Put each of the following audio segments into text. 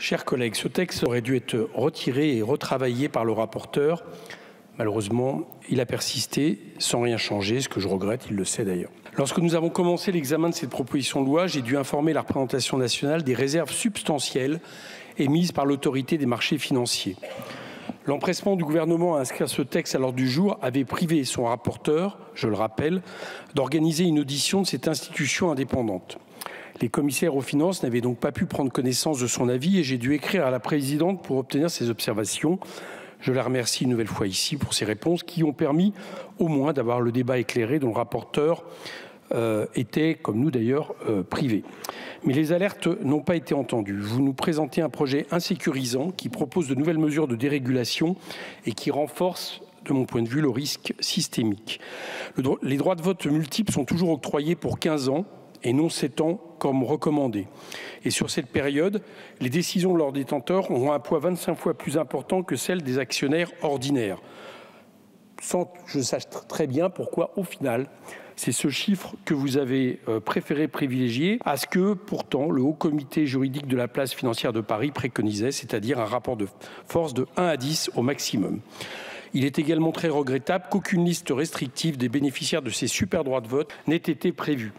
Chers collègues, ce texte aurait dû être retiré et retravaillé par le rapporteur. Malheureusement, il a persisté sans rien changer, ce que je regrette, il le sait d'ailleurs. Lorsque nous avons commencé l'examen de cette proposition de loi, j'ai dû informer la représentation nationale des réserves substantielles émises par l'autorité des marchés financiers. L'empressement du gouvernement à inscrire ce texte à l'ordre du jour avait privé son rapporteur, je le rappelle, d'organiser une audition de cette institution indépendante. Les commissaires aux finances n'avaient donc pas pu prendre connaissance de son avis et j'ai dû écrire à la présidente pour obtenir ses observations. Je la remercie une nouvelle fois ici pour ces réponses qui ont permis au moins d'avoir le débat éclairé dont le rapporteur était, comme nous d'ailleurs, privé. Mais les alertes n'ont pas été entendues. Vous nous présentez un projet insécurisant qui propose de nouvelles mesures de dérégulation et qui renforce, de mon point de vue, le risque systémique. Les droits de vote multiples sont toujours octroyés pour 15 ans et non 7 ans comme recommandé. Et sur cette période, les décisions de leurs détenteurs auront un poids 25 fois plus important que celles des actionnaires ordinaires. Sans que je sache très bien pourquoi, au final, c'est ce chiffre que vous avez préféré privilégier à ce que, pourtant, le Haut Comité juridique de la place financière de Paris préconisait, c'est-à-dire un rapport de force de 1 à 10 au maximum. Il est également très regrettable qu'aucune liste restrictive des bénéficiaires de ces super droits de vote n'ait été prévue.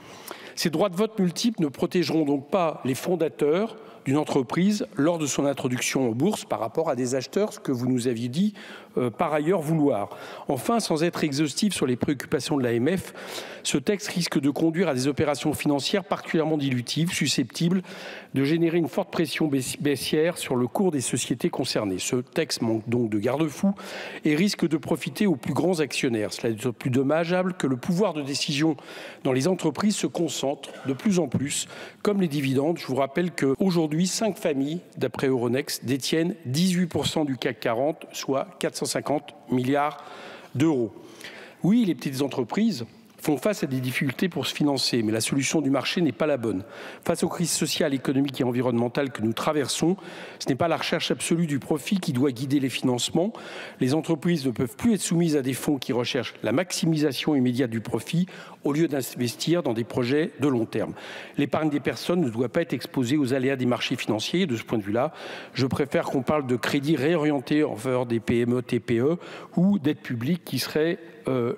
Ces droits de vote multiples ne protégeront donc pas les fondateurs d'une entreprise lors de son introduction en bourse par rapport à des acheteurs, ce que vous nous aviez dit par ailleurs vouloir. Enfin, sans être exhaustif sur les préoccupations de l'AMF, ce texte risque de conduire à des opérations financières particulièrement dilutives, susceptibles de générer une forte pression baissière sur le cours des sociétés concernées. Ce texte manque donc de garde-fous et risque de profiter aux plus grands actionnaires. Cela est d'autant plus dommageable que le pouvoir de décision dans les entreprises se concentre de plus en plus, comme les dividendes. Je vous rappelle qu'aujourd'hui, 5 familles, d'après Euronext, détiennent 18% du CAC 40, soit 450 milliards d'euros. Oui, les petites entreprises font face à des difficultés pour se financer, mais la solution du marché n'est pas la bonne. Face aux crises sociales, économiques et environnementales que nous traversons, ce n'est pas la recherche absolue du profit qui doit guider les financements. Les entreprises ne peuvent plus être soumises à des fonds qui recherchent la maximisation immédiate du profit au lieu d'investir dans des projets de long terme. L'épargne des personnes ne doit pas être exposée aux aléas des marchés financiers. De ce point de vue-là, je préfère qu'on parle de crédits réorientés en faveur des PME, TPE ou d'aides publiques qui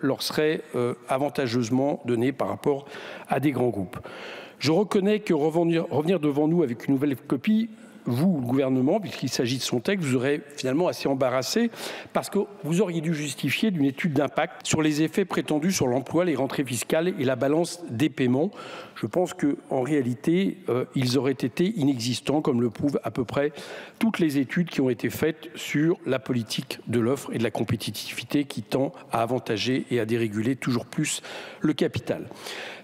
leur seraient avantageusement données par rapport à des grands groupes. Je reconnais que revenir devant nous avec une nouvelle copie, vous, le gouvernement, puisqu'il s'agit de son texte, vous aurez finalement assez embarrassé parce que vous auriez dû justifier d'une étude d'impact sur les effets prétendus sur l'emploi, les rentrées fiscales et la balance des paiements. Je pense qu'en réalité, ils auraient été inexistants, comme le prouvent à peu près toutes les études qui ont été faites sur la politique de l'offre et de la compétitivité qui tend à avantager et à déréguler toujours plus le capital.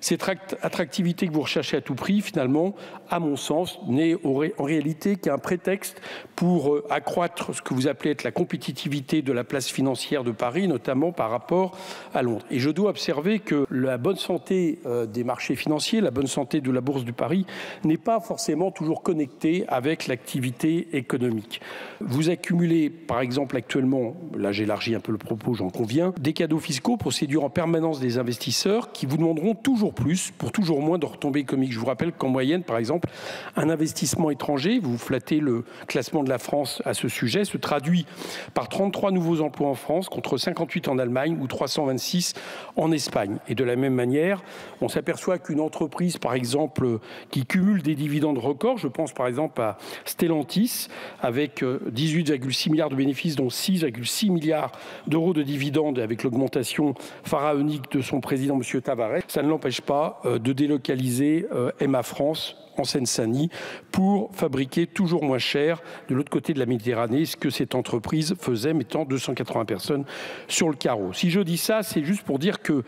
Cette attractivité que vous recherchez à tout prix, finalement, à mon sens, n'est en réalité qu'un prétexte pour accroître ce que vous appelez être la compétitivité de la place financière de Paris, notamment par rapport à Londres. Et je dois observer que la bonne santé des marchés financiers, la bonne santé de la Bourse de Paris n'est pas forcément toujours connectée avec l'activité économique. Vous accumulez, par exemple, actuellement, là j'élargis un peu le propos, j'en conviens, des cadeaux fiscaux pour séduire en permanence des investisseurs qui vous demanderont toujours plus pour toujours moins de retombées économiques. Je vous rappelle qu'en moyenne, par exemple, un investissement étranger, vous flattez le classement de la France à ce sujet, se traduit par 33 nouveaux emplois en France contre 58 en Allemagne ou 326 en Espagne. Et de la même manière, on s'aperçoit qu'une entreprise, par exemple, qui cumule des dividendes records, je pense par exemple à Stellantis, avec 18,6 milliards de bénéfices, dont 6,6 milliards d'euros de dividendes, avec l'augmentation pharaonique de son président, M. Tavares, ça ne l'empêche pas de délocaliser Emma France en Seine-Saint-Denis pour fabriquer toujours moins cher de l'autre côté de la Méditerranée, ce que cette entreprise faisait, mettant 280 personnes sur le carreau. Si je dis ça, c'est juste pour dire que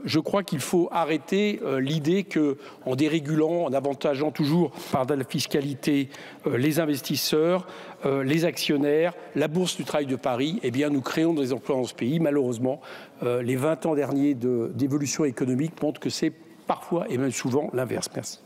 je crois qu'il faut arrêter l'idée qu'en dérégulant, en avantageant toujours par de la fiscalité les investisseurs, les actionnaires, la Bourse du travail de Paris, eh bien, nous créons des emplois dans ce pays. Malheureusement, les 20 ans derniers d'évolution économique montrent que c'est parfois et même souvent l'inverse. Merci.